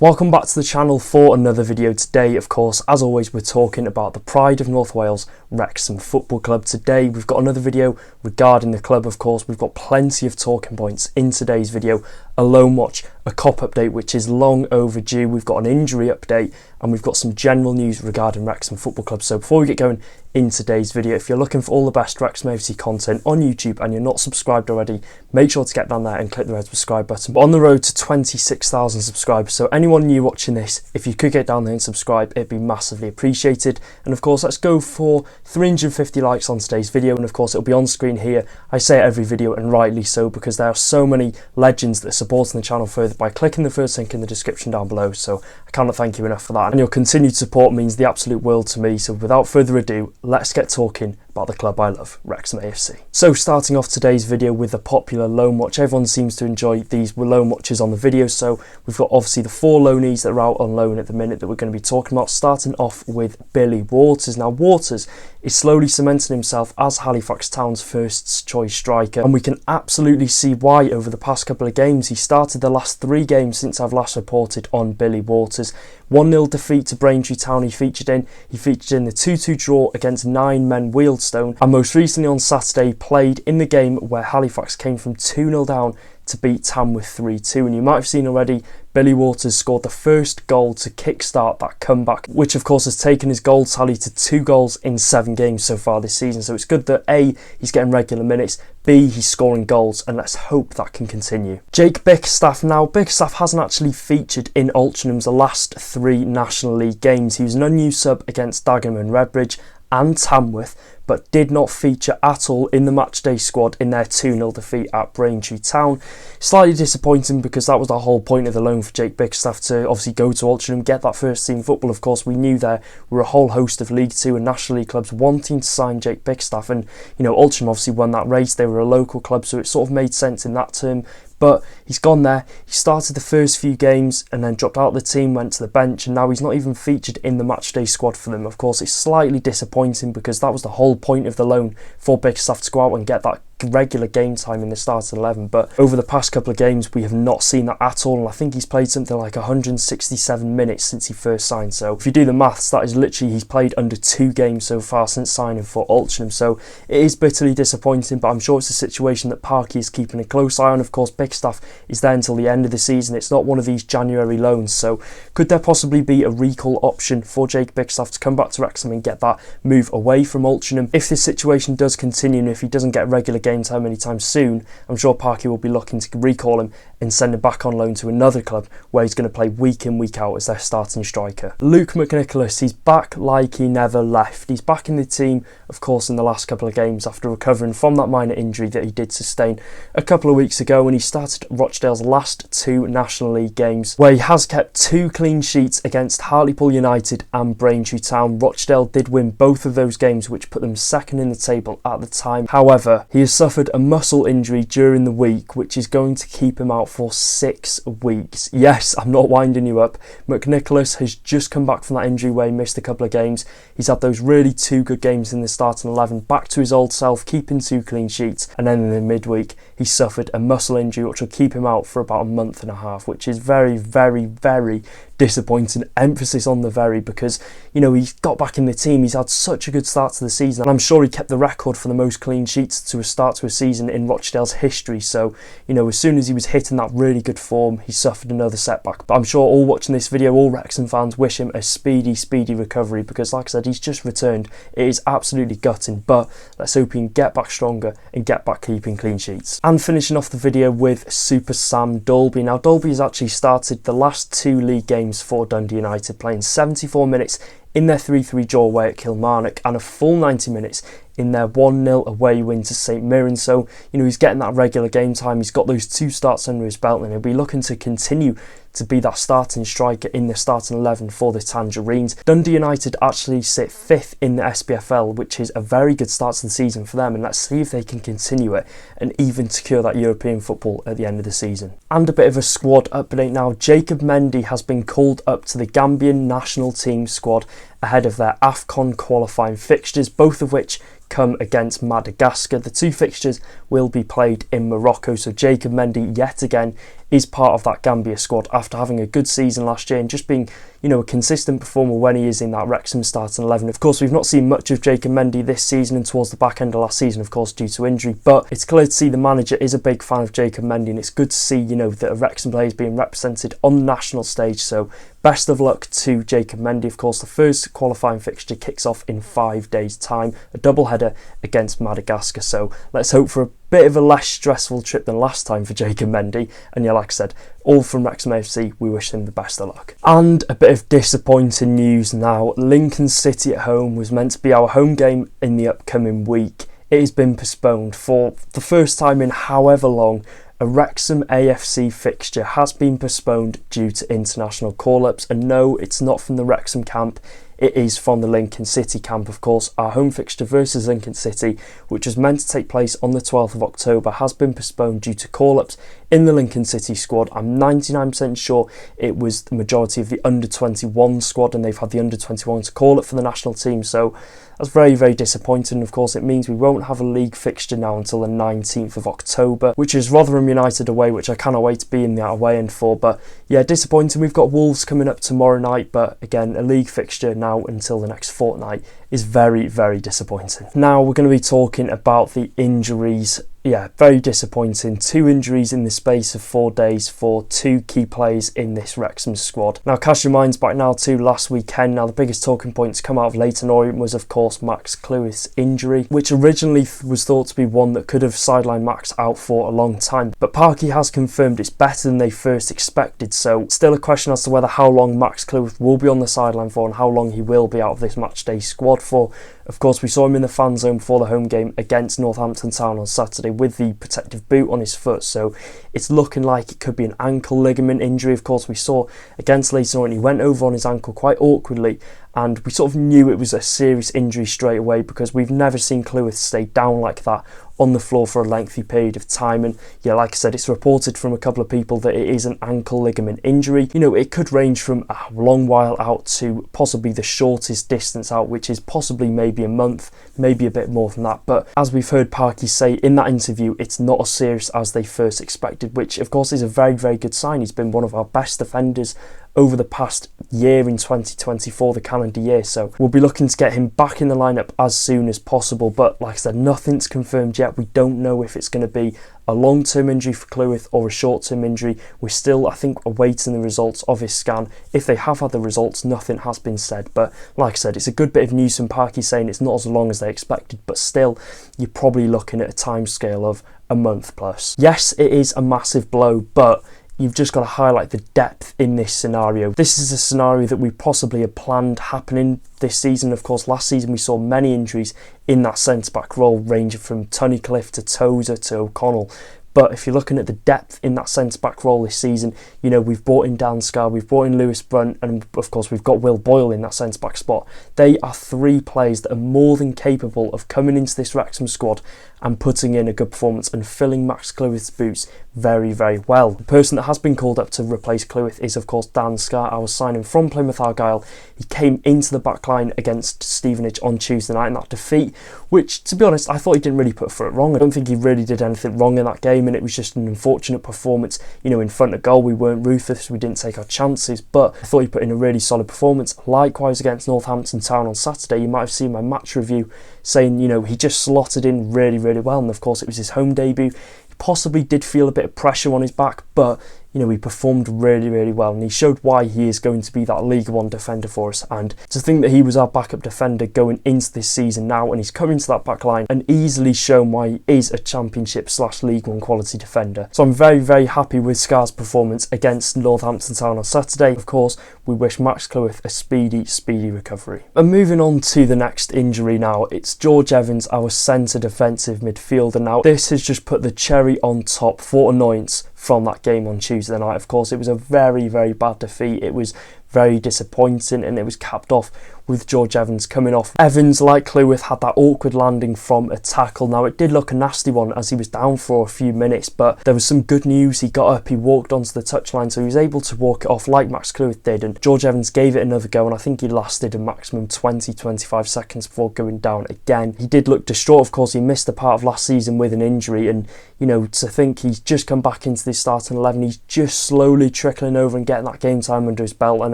Welcome back to the channel for another video. Today, of course, as always, we're talking about the pride of North Wales, Wrexham Football Club. Today, we've got another video regarding the club, of course. We've got plenty of talking points in today's video. A loan watch, a Kop update, which is long overdue. We've got an injury update, and we've got some general news regarding Wrexham Football Club. So before we get going in today's video, if you're looking for all the best Wrexham AFC content on YouTube and you're not subscribed already, make sure to get down there and click the red subscribe button. But on the road to 26,000 subscribers, so anyone new watching this, if you could get down there and subscribe, it'd be massively appreciated. And of course, let's go for 350 likes on today's video, and of course it'll be on screen here. I say it every video, and rightly so, because there are so many legends that are supporting the channel further by clicking the first link in the description down below, so I cannot thank you enough for that, and your continued support means the absolute world to me. So without further ado, let's get talking about the club I love, Wrexham AFC. So starting off today's video with the popular loan watch. Everyone seems to enjoy these loan watches on the video, so we've got obviously the four loanees that are out on loan at the minute that we're going to be talking about, starting off with Billy Waters. Now Waters is slowly cementing himself as Halifax Town's first choice striker, and we can absolutely see why over the past couple of games. He started the last 3 games since I've last reported on Billy Waters. 1-0 defeat to Braintree Town he featured in the 2-2 draw against 9 men Wealdstone, and most recently on Saturday played in the game where Halifax came from 2-0 down to beat Tamworth 3-2, and you might have seen already Billy Waters scored the first goal to kickstart that comeback, which of course has taken his goal tally to 2 goals in 7 games so far this season. So it's good that A, he's getting regular minutes, B, he's scoring goals, and let's hope that can continue. Jake Bickerstaff. Now Bickerstaff hasn't actually featured in Altrinchem's last 3 National League games. He was an unused sub against Dagenham and Redbridge and Tamworth, but did not feature at all in the matchday squad in their 2-0 defeat at Braintree Town. Slightly disappointing, because that was the whole point of the loan for Jake Bickerstaff, to obviously go to Altrincham, get that first team football. Of course, we knew there were a whole host of League 2 and National League clubs wanting to sign Jake Bickerstaff, and you know, Altrincham obviously won that race. They were a local club, so it sort of made sense in that term. But he's gone there, he started the first few games and then dropped out of the team, went to the bench, and now he's not even featured in the matchday squad for them. Of course, it's slightly disappointing, because that was the whole point of the loan for Bickerstaff, to go out and get that regular game time in the starting 11, but over the past couple of games we have not seen that at all, and I think he's played something like 167 minutes since he first signed. So if you do the maths, that is literally, he's played under 2 games so far since signing for Altrincham. So it is bitterly disappointing, but I'm sure it's a situation that Parky is keeping a close eye on. Of course, Bickerstaff is there until the end of the season. It's not one of these January loans, so could there possibly be a recall option for Jake Bickerstaff to come back to Wrexham and get that move away from Altrincham? If this situation does continue, and if he doesn't get regular game time anytime soon, I'm sure Parky will be looking to recall him and send him back on loan to another club where he's going to play week in, week out as their starting striker. Luke McNicholas, he's back like he never left. He's back in the team, of course, in the last couple of games after recovering from that minor injury that he did sustain a couple of weeks ago, and he started Rochdale's last 2 National League games, where he has kept 2 clean sheets against Hartlepool United and Braintree Town. Rochdale did win both of those games, which put them second in the table at the time. However, he has suffered a muscle injury during the week, which is going to keep him out for 6 weeks. Yes, I'm not winding you up. McNicholas has just come back from that injury where he missed a couple of games. He's had those really 2 good games in the starting 11, back to his old self, keeping 2 clean sheets, and then in the midweek he suffered a muscle injury which will keep him out for about a month and a half, which is very, very, very disappointing. Emphasis on the very, because you know, he's got back in the team, he's had such a good start to the season, and I'm sure he kept the record for the most clean sheets to a start to a season in Rochdale's history. So you know, as soon as he was hitting that really good form, he suffered another setback. But I'm sure all watching this video, all Wrexham fans, wish him a speedy recovery, because like I said, he's just returned. It is absolutely gutting, but let's hope he can get back stronger and get back keeping clean sheets. And finishing off the video with Super Sam Dolby. Now Dolby has actually started the last 2 league games for Dundee United, playing 74 minutes in their 3-3 draw away at Kilmarnock and a full 90 minutes in their 1-0 away win to St Mirren. So you know, he's getting that regular game time, he's got those 2 starts under his belt, and he'll be looking to continue to be that starting striker in the starting 11 for the Tangerines. Dundee United actually sit 5th in the SPFL, which is a very good start to the season for them, and let's see if they can continue it and even secure that European football at the end of the season. And a bit of a squad update now. Jacob Mendy has been called up to the Gambian national team squad ahead of their AFCON qualifying fixtures, both of which come against Madagascar. The 2 fixtures will be played in Morocco, so Jacob Mendy yet again is part of that Gambia squad after having a good season last year and just being, a consistent performer when he is in that Wrexham starting 11. Of course, we've not seen much of Jacob Mendy this season and towards the back end of last season, of course, due to injury, but it's clear to see the manager is a big fan of Jacob Mendy, and it's good to see, that a Wrexham player is being represented on the national stage. So best of luck to Jacob Mendy. Of course, the first qualifying fixture kicks off in 5 days' time, a double-header against Madagascar. So let's hope for a bit of a less stressful trip than last time for Jacob Mendy. And yeah, like I said, all from Wrexham AFC, we wish him the best of luck. And a bit of disappointing news now. Lincoln City at home was meant to be our home game in the upcoming week. It has been postponed for the first time in however long. A Wrexham AFC fixture has been postponed due to international call-ups, and no, it's not from the Wrexham camp. It is from the Lincoln City camp, of course. Our home fixture versus Lincoln City, which was meant to take place on the 12th of October, has been postponed due to call-ups in the Lincoln City squad. I'm 99% sure it was the majority of the under-21 squad, and they've had the under-21 to call up for the national team, so that's very, very disappointing. Of course, it means we won't have a league fixture now until the 19th of October, which is Rotherham United away, which I cannot wait to be in the away end for. But yeah, disappointing. We've got Wolves coming up tomorrow night, but again, a league fixture now until the next fortnight is very, very disappointing. Now we're going to be talking about the injuries. Yeah, very disappointing. 2 injuries in the space of 4 days for 2 key players in this Wrexham squad. Now cast your minds back now to last weekend. Now the biggest talking point to come out of Leyton Orient was of course Max Cleworth's injury, which originally was thought to be one that could have sidelined Max out for a long time. But Parky has confirmed it's better than they first expected, so still a question as to whether how long Max Cleworth will be on the sideline for and how long he will be out of this matchday squad for. Of course, we saw him in the fan zone before the home game against Northampton Town on Saturday with the protective boot on his foot, so it's looking like it could be an ankle ligament injury. Of course, we saw against Leyton Orient he went over on his ankle quite awkwardly, and we sort of knew it was a serious injury straight away because we've never seen Cleworth stay down like that on the floor for a lengthy period of time. And yeah, like I said, it's reported from a couple of people that it is an ankle ligament injury. It could range from a long while out to possibly the shortest distance out, which is possibly maybe a month, maybe a bit more than that. But as we've heard Parky say in that interview, it's not as serious as they first expected, which of course is a very, very good sign. He's been one of our best defenders over the past year in 2024, the calendar year, so we'll be looking to get him back in the lineup as soon as possible. But like I said, nothing's confirmed yet. We don't know if it's going to be a long-term injury for Cleworth or a short-term injury. We're still, I think, awaiting the results of his scan. If they have had the results, nothing has been said. But like I said, it's a good bit of news from Parky saying it's not as long as they expected, but still, you're probably looking at a timescale of a month plus. Yes, it is a massive blow, but you've just got to highlight the depth in this scenario. This is a scenario that we possibly had planned happening this season. Of course, last season we saw many injuries in that centre-back role, ranging from Tunnicliffe to Tozer to O'Connell. But if you're looking at the depth in that centre-back role this season, we've brought in Dan Scarr, we've brought in Lewis Brunt, and of course we've got Will Boyle in that centre-back spot. They are 3 players that are more than capable of coming into this Wrexham squad and putting in a good performance and filling Max Cleworth's boots very, very well. The person that has been called up to replace Cleworth is of course Dan Scarr, our signing from Plymouth Argyle. He came into the back line against Stevenage on Tuesday night in that defeat, which, to be honest, I thought he didn't really put a foot wrong. I don't think he really did anything wrong in that game, and it was just an unfortunate performance. In front of goal we weren't ruthless, we didn't take our chances, but I thought he put in a really solid performance. Likewise against Northampton Town on Saturday, you might have seen my match review saying, he just slotted in really, really well, and of course it was his home debut. He possibly did feel a bit of pressure on his back, but he performed really, really well, and he showed why he is going to be that League One defender for us. And to think that he was our backup defender going into this season now, and he's come into that back line and easily shown why he is a Championship/League One quality defender. So I'm very, very happy with Scarr's performance against Northampton Town on Saturday. Of course, we wish Max Cleworth a speedy recovery. And moving on to the next injury now, it's George Evans, our centre defensive midfielder. Now, this has just put the cherry on top for annoyance from that game on Tuesday night. Of course, it was a very, very bad defeat. It was very disappointing, and it was capped off with George Evans coming off. Evans, like Cleworth, had that awkward landing from a tackle. Now, it did look a nasty one as he was down for a few minutes, but there was some good news. He got up, he walked onto the touchline, so he was able to walk it off like Max Cleworth did, and George Evans gave it another go, and I think he lasted a maximum 20-25 seconds before going down again. He did look distraught, of course. He missed a part of last season with an injury, and you know, to think he's just come back into the starting 11, he's just slowly trickling over and getting that game time under his belt, and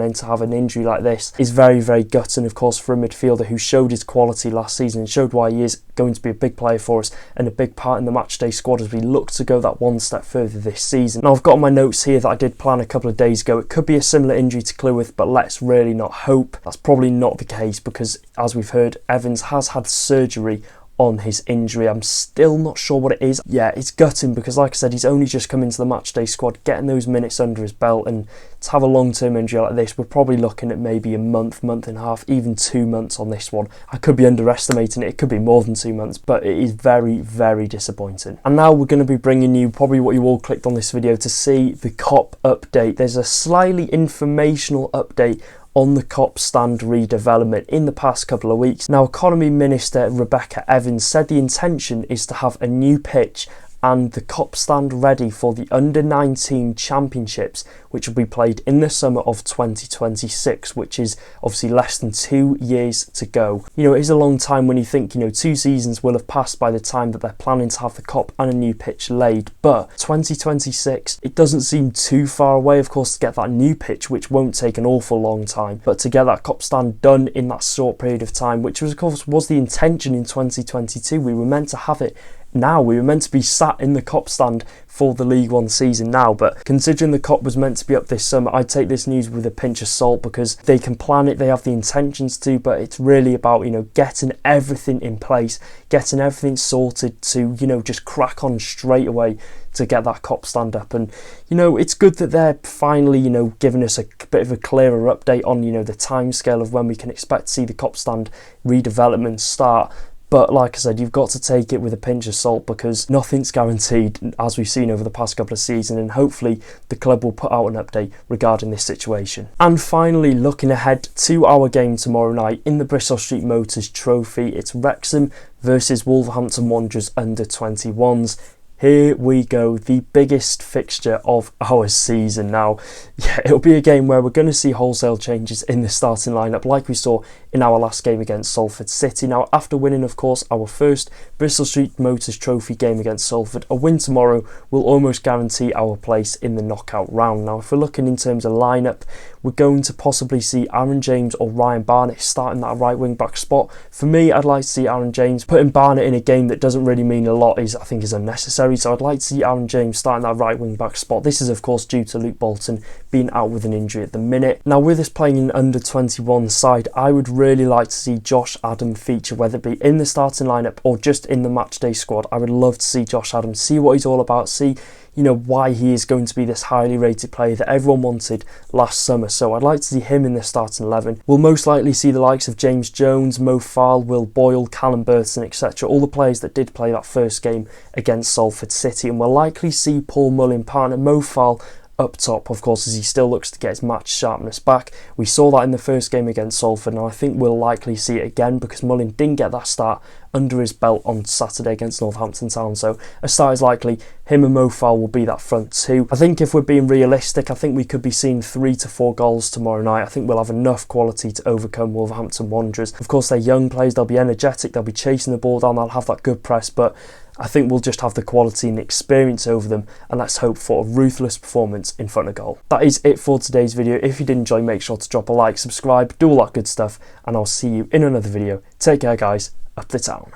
then to have an injury like this is very, very gutting, of course, for a midfielder who showed his quality last season and showed why he is going to be a big player for us and a big part in the matchday squad as we look to go that one step further this season. Now, I've got my notes here that I did plan a couple of days ago. It could be a similar injury to Cleworth, but let's really not hope. That's probably not the case because, as we've heard, Evans has had surgery on his injury. I'm still not sure what it is. Yeah, it's gutting because, like I said, he's only just come into the matchday squad, getting those minutes under his belt, and to have a long-term injury like this, we're probably looking at maybe a month, month and a half, even 2 months on this one. I could be underestimating it. It could be more than 2 months, but it is very, very disappointing. And now we're going to be bringing you probably what you all clicked on this video to see, the Kop update. There's a slightly informational update on the Kop Stand redevelopment in the past couple of weeks. Now, Economy Minister Rebecca Evans said the intention is to have a new pitch and the Kop Stand ready for the Under-19 Championships, which will be played in the summer of 2026, which is obviously less than 2 years to go. You know, it is a long time when you think, you know, 2 seasons will have passed by the time that they're planning to have the Kop and a new pitch laid, but 2026, it doesn't seem too far away, of course, to get that new pitch, which won't take an awful long time, but to get that Kop Stand done in that short period of time, which was, of course, was the intention in 2022. We were meant to have it now. We were meant to be sat in the Kop Stand for the League One season now, but considering the Kop was meant to be up this summer, I'd take this news with a pinch of salt because they can plan it, they have the intentions to, but it's really about, you know, getting everything in place, getting everything sorted to, you know, just crack on straight away to get that Kop Stand up. And, you know, it's good that they're finally, you know, giving us a bit of a clearer update on, you know, the timescale of when we can expect to see the Kop Stand redevelopment start. But like I said, you've got to take it with a pinch of salt because nothing's guaranteed, as we've seen over the past couple of seasons, and hopefully the club will put out an update regarding this situation. And finally, looking ahead to our game tomorrow night in the Bristol Street Motors Trophy, it's Wrexham versus Wolverhampton Wanderers under-21s. Here we go, the biggest fixture of our season. Now, yeah, it'll be a game where we're going to see wholesale changes in the starting lineup like we saw in our last game against Salford City. Now, after winning, of course, our first Bristol Street Motors Trophy game against Salford, a win tomorrow will almost guarantee our place in the knockout round. Now, if we're looking in terms of lineup, we're going to possibly see Aaron James or Ryan Barnett starting that right wing back spot. For me, I'd like to see Aaron James. Putting Barnett in a game that doesn't really mean a lot I think is unnecessary, so I'd like to see Aaron James starting that right wing back spot. This is, of course, due to Luke Bolton being out with an injury at the minute. Now, with us playing an under-21 side, I would really like to see Josh Adam feature, whether it be in the starting lineup or just in the matchday squad. I would love to see Josh Adam, see what he's all about, see, you know, why he is going to be this highly rated player that everyone wanted last summer. So I'd like to see him in the starting 11. We'll most likely see the likes of James Jones, Mo Farl, Will Boyle, Callum Burton, etc. All the players that did play that first game against Salford City. And we'll likely see Paul Mullin partner Mo Farl up top, of course, as he still looks to get his match sharpness back. We saw that in the first game against Salford, and I think we'll likely see it again because Mullin didn't get that start under his belt on Saturday against Northampton Town. So a start is likely. Him and Mo Farl will be that front two. I think if we're being realistic, I think we could be seeing 3 to 4 goals tomorrow night. I think we'll have enough quality to overcome Wolverhampton Wanderers. Of course, they're young players, they'll be energetic, they'll be chasing the ball down, they'll have that good press, but I think we'll just have the quality and the experience over them, and let's hope for a ruthless performance in front of goal. That is it for today's video. If you did enjoy, make sure to drop a like, subscribe, do all that good stuff, and I'll see you in another video. Take care, guys. Up the town.